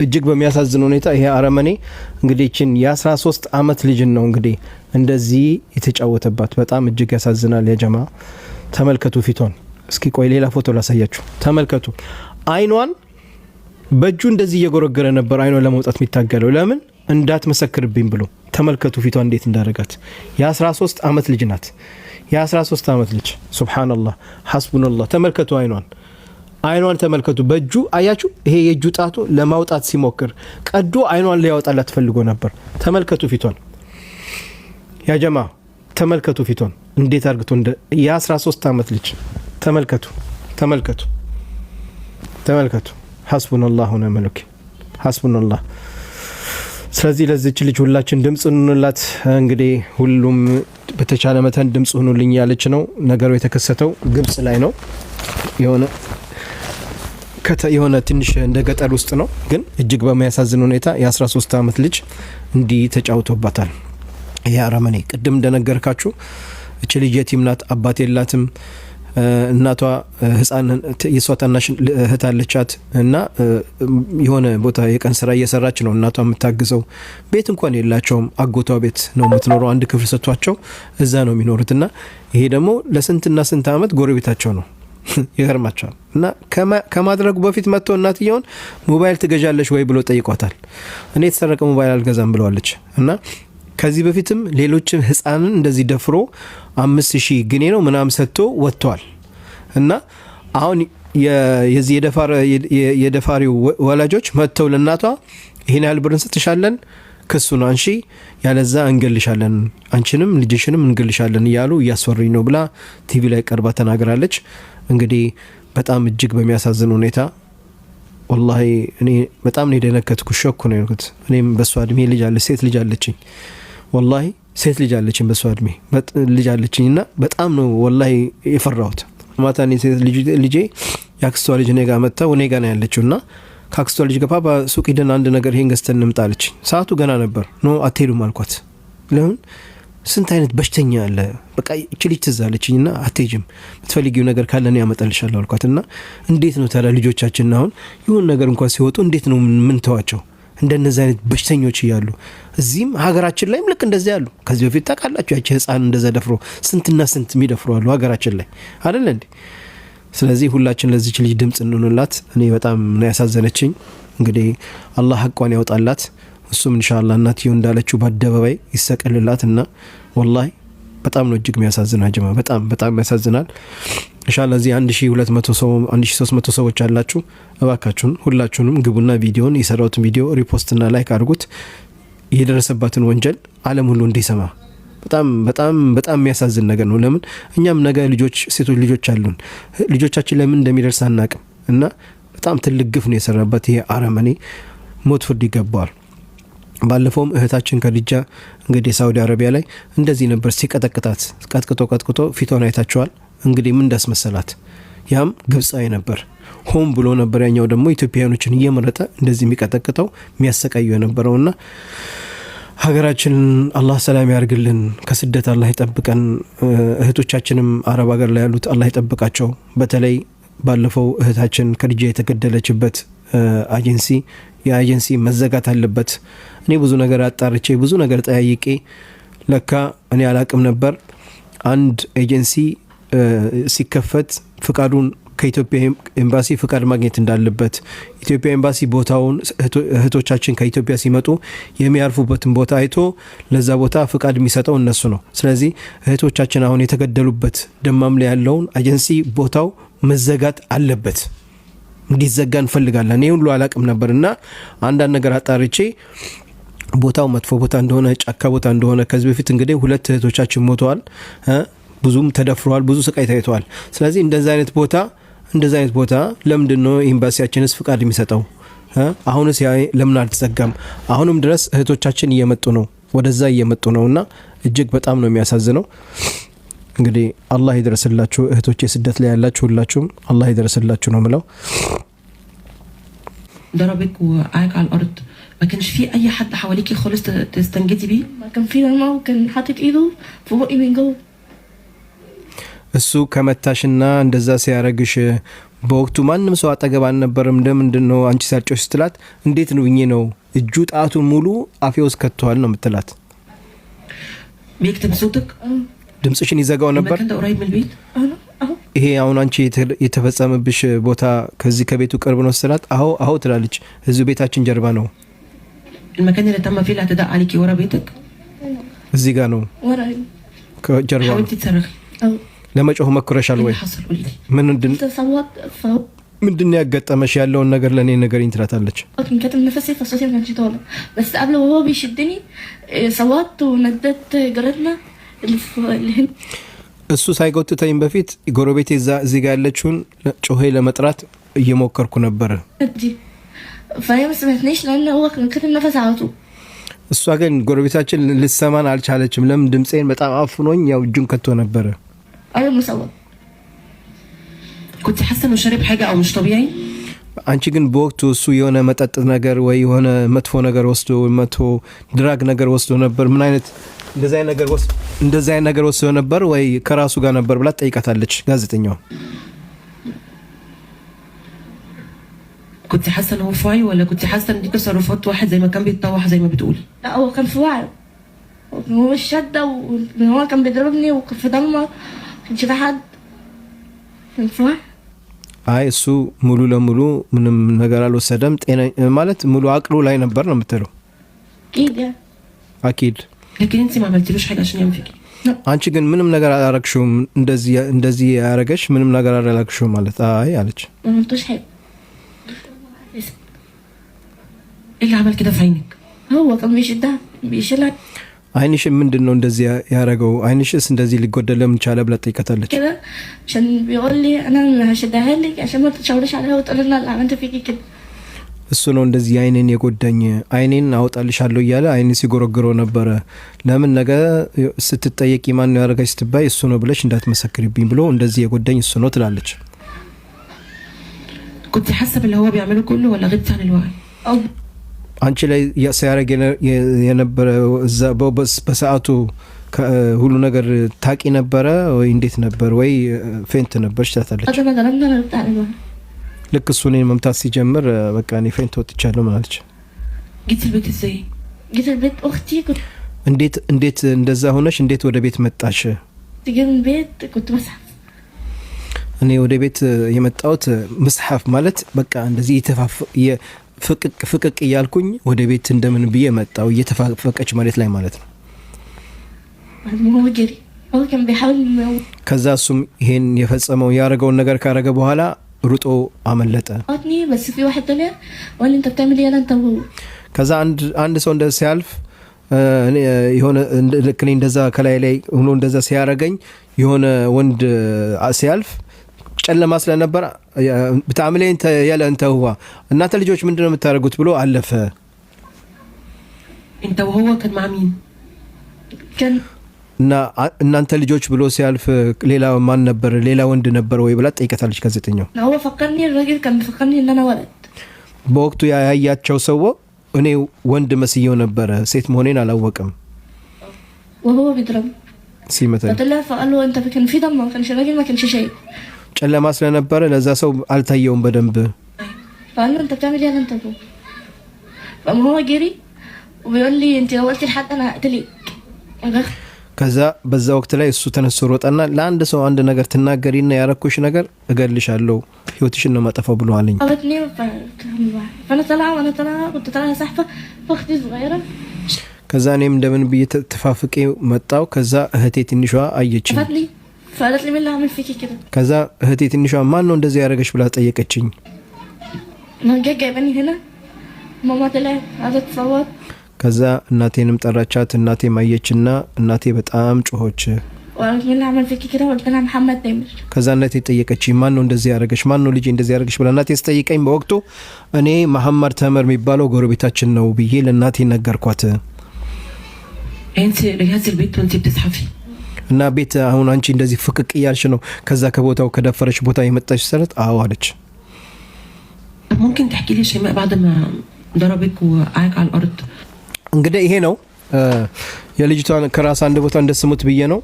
እጅግ በሚያሳዝን ሁኔታ ይሄ አረመኔ እንግዲህ እቺን የ13 አመት ልጅ ነው እንግዲህ እንደዚህ የተጫወተባት። በጣም እጅግ ያሳዝናል። ያ ጀማ ተመልከቱ ፊቷን። እስኪ ቆይ ሌላ ፎቶ ላሳያችሁ። ተመልከቱ አይኗን በእጁ እንደዚህ እየጎረገረ ነበር አይኗን ለማውጣት የሚታገለው ለምን እንዳትመሰክርብኝ ብሎ። ተመልከቱ ፊቷን እንዴት እንዳረጋት። የ13 አመት ልጅ ናት። የ13 አመት ልጅ ሱብሃንአላህ ሐስቡናላህ። ተመልከቱ አይኗን ተመልከቱ። በእጁ አያችሁ ይሄ የእጁ ጣቱ ለማውጣት ሲሞክር ቀዶ አይኗን ሊያወጣላት ፈልጎ ነበር። ተመልከቱ ፊቷን ያ ጀማ ተመልከቱ ፊቷን እንዴት አርግቶ እንደ የ13 አመት ልጅ ተመልከቱ ሐስቡናላህ ወኒዕመል ወኪል ሐስቡናላህ። ስለዚህ ለዚች ልጅ ሁላችን ድምጽ እንላት። እንግዲህ ሁሉም በተቻለ መተን ድምጽ ሆኑልኝ ያለች ነው። ነገሩ የተከሰተው ግብጽ ላይ ነው። የሆነ ትንሽ እንደ ገጠር ውስጥ ነው። ግን እጅግ በሚያሳዝን ሁኔታ የ13 አመት ልጅ እንዲህ ተጫውቶባታል። ይሄ አረመኔ ቅድም እንደነገርካችሁ እቺ ልጅ የቲም ናት። አባት የላትም። እናቷ ህፃን የሷ ታናሽ እህት አለቻት እና የሆነ ቦታ የቀን ስራ እየሰራች ነው እናቷ የምታግዘው። ቤት እንኳን የላቸውም። አጎቷ ቤት ነው የምትኖረው። አንድ ክፍል ሰጥቷቸው እዛ ነው የሚኖሩትና ይሄ ደግሞ ለስንትና ስንት አመት ጎረቤታቸው ነው። ይገርማቸዋል። እና ከማድረጉ በፊት መጥቶ እናትየውን ሞባይል ትገዣለሽ ወይ ብሎ ጠይቋታል። እኔ የተሰረቀ ሞባይል አልገዛም ብለዋለች። እና ከዚህ በፊትም ሌሎችን ህፃንን እንደዚህ ደፍሮ 5000 ግኔ ነው ምናም ሰጥቶ ወጥቷል። እና አሁን የዚህ የደፋሪው ወላጆች መጥተው ለናቷ ይሄን ያህል ብር እንሰጥሻለን ክሱን አንሺ ያለዛ እንገልሻለን አንቺንም ልጅሽንም እንገልሻለን እያሉ እያስፈሩኝ ነው ብላ ቲቪ ላይ ቀርባ ተናግራለች። እንግዲህ በጣም እጅግ በሚያሳዝን ሁኔታ ወላሂ እኔ በጣም ነው የደነከትኩ። ሾክ ነው ያልኩት። እኔም በሷ እድሜ ልጅ አለ ሴት ልጅ አለችኝ። ወላሂ ሴት ልጅ አለችኝ በሷ እድሜ ልጅ አለችኝና በጣም ነው ወላሂ የፈራሁት። ማታኔ ሴት ልጄ ያክስቷ ልጅ ነጋ መጣ ወኔጋ ነው ያለችውና ካክስቷ ልጅ ገፋ በሱቅ ሄደን አንድ ነገር ይሄን ገዝተን እንምጣለች። ሰዓቱ ገና ነበር። ኖ አትሄዱም አልኳት። ለምን ስንት አይነት በሽተኛ አለ። በቃ እቺ ልጅ ትዛለችኝና አትሄጂም የምትፈልጊው ነገር ካለ ነው ያመጣልሻለሁ አልኳትና እንዴት ነው ታዲያ ልጆቻችን አሁን ይሁን ነገር እንኳን ሲወጡ እንዴት ነው ምን ተዋቸው? እንደነዚህ አይነት በሽተኞች ይያሉ እዚህም ሀገራችን ላይም ልክ እንደዚህ ያሉ። ከዚህ በፊት ታውቃላችሁ ያቺ ህፃን እንደዛ ደፍሮ ስንትና ስንት የሚደፍሩ አሉ ሀገራችን ላይ አይደል እንዴ? ስለዚህ ሁላችን ለዚች ልጅ ድምጽ እንሆንላት። እኔ በጣም ነው ያሳዘነችኝ። እንግዲህ አላህ ሐቋን ያውጣላት። እሱም ኢንሻአላህ እናትየው እንዳለችው በአደባባይ ይሰቀልላትና ወላሂ በጣም ነው እጅግ የሚያሳዝነው ጀማ። በጣም ያሳዝናል። ኢንሻአላህ እዚህ 1200 ሰው 1300 ሰዎች አላችሁ። እባካችሁን ሁላችሁንም ግቡና ቪዲዮን የሰራውትን ቪዲዮ ሪፖስትና ላይክ አድርጉት። የደረሰባትን ወንጀል ዓለም ሁሉ እንዲሰማ። በጣም የሚያሳዝን ነገር ነው። ለምን እኛም ነገ ልጆች ሴቶች ልጆች አሉን። ልጆቻችን ለምን እንደሚደርስ አናቅም። እና በጣም ትልቅ ግፍ ነው የሰራበት ይሄ አረመኔ። ሞት ፍርድ ይገባዋል። ባለፈውም እህታችን ከዲጃ እንግዲህ ሳውዲ አረቢያ ላይ እንደዚህ ነበር ሲቀጠቅጣት። ቀጥቅጦ ፊቷን አይታችኋል። እንግዲህ ምን እንዳስመሰላት። ያም ግብጻዊ ነበር። ሆም ብሎ ነበር። ያኛው ደግሞ ኢትዮጵያውያኖችን እየመረጠ እንደዚህ የሚቀጠቅጠው የሚያሰቃየው የነበረውና ሀገራችን አላህ ሰላም ያርግልን። ከስደት አላህ ይጠብቀን። እህቶቻችንም አረብ ሀገር ላይ ያሉት አላህ ይጠብቃቸው። በተለይ ባለፈው እህታችን ከዲጃ የተገደለችበት የኤጀንሲ መዘጋት አለበት። እኔ ብዙ ነገር አጣርቼ ብዙ ነገር ጠያይቄ ለካ እኔ አላቅም ነበር። አንድ ኤጀንሲ ሲከፈት ፍቃዱን ከኢትዮጵያ ኤምባሲ ፍቃድ ማግኘት እንዳለበት፣ ኢትዮጵያ ኤምባሲ ቦታውን እህቶቻችን ከኢትዮጵያ ሲመጡ የሚያርፉበትን ቦታ አይቶ ለዛ ቦታ ፍቃድ የሚሰጠው እነሱ ነው። ስለዚህ እህቶቻችን አሁን የተገደሉበት ደማም ላይ ያለውን ኤጀንሲ ቦታው መዘጋት አለበት። እንዲዘጋ እንፈልጋለን። እኔ ሁሉ አላቅም ነበርና አንዳንድ ነገር አጣርቼ ቦታው መጥፎ ቦታ እንደሆነ ጫካ ቦታ እንደሆነ ከዚህ በፊት እንግዲህ 2 እህቶቻችን ሞተዋል። ብዙም ተደፍረዋል። ብዙ ስቃይ ታይተዋል። ስለዚህ እንደዚህ አይነት ቦታ ለምንድነው ኤምባሲያችንስ ፍቃድ የሚሰጠው? አሁንስ ለምን አልተዘጋም? አሁንም ድረስ እህቶቻችን እየመጡ ነው፣ ወደዛ እየመጡ ነውና እጅግ በጣም ነው የሚያሳዝነው። እንግዲህ አላህ ይድረስላችሁ እህቶቼ፣ ስደት ላይ ያላችሁ ሁላችሁም አላህ ይድረስላችሁ ነው የምለው። ضربك وقعك على الارض ما كانش في اي حد حواليكي خالص تستنجدي بيه؟ ما كان في ماما وكان حاطط ايده في بقي من جوه እሱ ከመታሽና እንደዛ ሲያረግሽ በወቅቱ ማንም ሰው አጠገብ አልነበረም። እንደምንድን ነው አንቺ ሳጮሽ ስትላት እንዴት ነው ብዬ ነው እጁ ጣቱን ሙሉ አፌ ውስጥ ከተዋል ነው የምትላት። بيكتب صوتك ድምጽሽን ይዘጋው ነበር። المكان ده قريب من البيت ይሄ አሁን አንቺ የተፈጸመብሽ ቦታ ከዚህ ከቤቱ ቅርብ ነው ስትላት አዎ ትላለች። እዚሁ ቤታችን ጀርባ ነው። المكان اللي تم فيه الاعتداء عليكي ورا بيتك እዚህ ጋር ነው وراي ከጀርባ ነው። حاولتي تصرخي أو ለመጮህ መኩረሻል ايه ወይ? اللي حصل قولي لي تصوت فوق ምንድን ያጋጠመሽ ያለውን ነገር ለኔ ነገርኝ ትላታለች። كان كاتم نفسي فصوتي ما كانش طالع بس قبل وهو بيشدني صوت وندت جارتنا اللي هنا እሱ ሳይጎትተኝ በፊት ጎረቤቴ እዚህ ጋር ያለችውን ጮሄ ለመጥራት እየሞከርኩ ነበር። دي فهي ما سمعتنيش لان هو كان كاتم نفس على طول እሷ ግን ጎረቤታችን ልሰማን አልቻለችም። ለምን ድምጼን በጣም አፍኖኝ ያው እጁን ከቶ ነበር። انا مصوت كنت حاسه انه شارب حاجه او مش طبيعي አንቺ ግን በወቅቱ እሱ የሆነ መጠጥ ነገር ወይ የሆነ መጥፎ ነገር ወስዶ መጥቶ ድራግ ነገር ወስዶ ነበር? ምን አይነት እንደዛ አይነት ነገር ወስዶ ነበር ወይ ከራሱ ጋር ነበር ብላ ጠይቃታለች ጋዜጠኛው። كنت حاسه انه في وعي ولا كنت حاسه ان دي تصرفات واحد زي ما كان بيتطوح زي ما بتقولي لا هو كان في وعي هو الشدة وهو كان بيضربني وكان في ضلمة كانش في حد كان في وعي አይ እሱ ሙሉ ለሙሉ ምንም ነገር አልወሰደም። ጤና ማለት ሙሉ አቅሉ ላይ ነበር ነው የምትለው? اكيد يعني اكيد لكن انت ما عملتيلوش حاجه عشان يعمل فيكي አንቺ ግን ምንም ነገር አላረግሽውም? እንደዚህ ያረገሽ ምንም ነገር አላረግሽውም ማለት? አይ አለች። ما عملتوش حاجة ايه اللي عمل كده في عينك هو كان بيشدها بيشيلها አይንሽ ምንድነው እንደዚህ ያረገው? አይንሽስ እንደዚህ ሊጎደል ለምን ቻለ ብላ ጠይቃታለች። كده عشان بيقول لي انا هشدها لك عشان ما تشاوريش عليها وتقول لنا اللي عملت فيكي كده እሱ ነው እንደዚህ አይኔን የጎዳኝ አይኔን አውጣልሻለሁ እያለ አይኔ ሲጎረግረው ነበር። ለምን ነገ ስትጠየቂ ማን ነው ያረጋሽ ስትባይ እሱ ነው ብለሽ እንዳትመሰክሪብኝ ብሎ እንደዚህ የጎዳኝ እሱ ነው ትላለች። كنت حاسه باللي هو بيعمله كله ولا غبت عن الوعي او አንቺ ላይ ሲያረግ የነበረ በሰዓቱ ሁሉ ነገር ታቂ ነበረ ወይ እንዴት ነበር ወይ ፌንት ነበርሽ ትላለች። انا ضربنا انا بتاع الوعي ልክ እሱ እኔን መምታት ሲጀምር በቃ እኔ ፌንት ወጥቻለሁ ማለች። جيت البيت ازاي جيت البيت اختي كنت እንዴት እንደዛ ሆነሽ እንዴት ወደ ቤት መጣሽ? تجي من البيت كنت مسحف እኔ ወደ ቤት የመጣሁት መስሐፍ ማለት በቃ እንደዚህ ፍቅቅ እያልኩኝ ወደ ቤት እንደምን ብዬ መጣው እየተፋፈቀች መሬት ላይ ማለት ነው። هو جري هو كان بيحاول ከዛ እሱም ይሄን የፈጸመው ያረገውን ነገር ካረገ በኋላ ሩጦ አመለጠ። قاتني بس في واحد طلع وقال لي انت بتعمل ايه انت وهو ከዛ አንድ ሰው እንደዛ ሲያልፍ የሆነ ልክ እኔ እንደዛ ከላይ ላይ ሆኖ እንደዛ ሲያረገኝ የሆነ ወንድ ሲያልፍ ጨለማ ስለነበር በታምለኝ ያለ እንተ ሁዋ እናንተ ልጆች ምንድነው የምታረጉት ብሎ አለፈ። انت وهو كان مع مين كان እና እናንተ ልጆች ብሎ ሲያልፍ ሌላ ማን ነበር? ሌላ ወንድ ነበር ወይ ብላ ጠይቀታለች ጋዜጠኛው። هو فكرني الراجل كان بيفكرني ان انا ولد በወቅቱ ያያያቸው ሰው እኔ ወንድ መስየው ነበር ሴት መሆኔን አላወቀም። وهو بيضرب ሲመታኝ فطلع فقال له انت كان في دم ما كانش الراجل ما كانش شايف ጨለማ ስለነበረ ለዛ ሰው አልታየውም በደንብ። فقال له انت بتعمل ايه انت وهو فقام هو جري وبيقول لي انت لو قلت لحد انا هقتلك ከዛ በዛ ወቅት ላይ እሱ ተነስቶ ሮጠና ለአንድ ሰው አንድ ነገር ትናገሪና ያረኩሽ ነገር እገልሻለሁ ህይወትሽን ነው ማጠፋው ብሎ አለኝ። قالتني فانا طالعه وانا طالعه كنت طالعه سحفه فاختي صغيره ከዛ እኔም እንደምን ብዬ ተፋፍቄ መጣው። ከዛ እህቴ ትንሿ አየችኝ። فقالت لي مين اللي عمل فيكي كده ከዛ እህቴ ትንሿ ማን ነው እንደዚህ ያረጋሽ ብላ ጠየቀችኝ። ما جايباني هنا ماما طلعت قعدت تصوت ከዛ እናቴንም ጠራቻት። እናቴ ማየችና እናቴ በጣም ጮኸች። وقالت مين اللي عمل فيكي كده قلت لها محمد تامر ከዛ እናቴ ጠየቀችኝ ማን ነው እንደዚህ ያረጋሽ ማን ነው ልጄ እንደዚህ ያረጋሽ ብላ እናቴ ስጠይቀኝ በወቅቱ እኔ መሐመድ ተመር የሚባለው ጎረቤታችን ነው ብዬ ለእናቴ ነገርኳት። انت رجعتي البيت وانت بتزحفي እና ቤት አሁን አንቺ እንደዚህ ፍቅቅ እያልሽ ነው ከዛ ከቦታው ከደፈረሽ ቦታ የመጣሽ ሰረት አዎ አለች። ممكن تحكي لي شيماء بعد ما ضربك وقعك على الارض እንግዲህ ይሄ ነው የልጅቷን ከራስ አንድ ቦታ እንደስሙት ብዬ ነው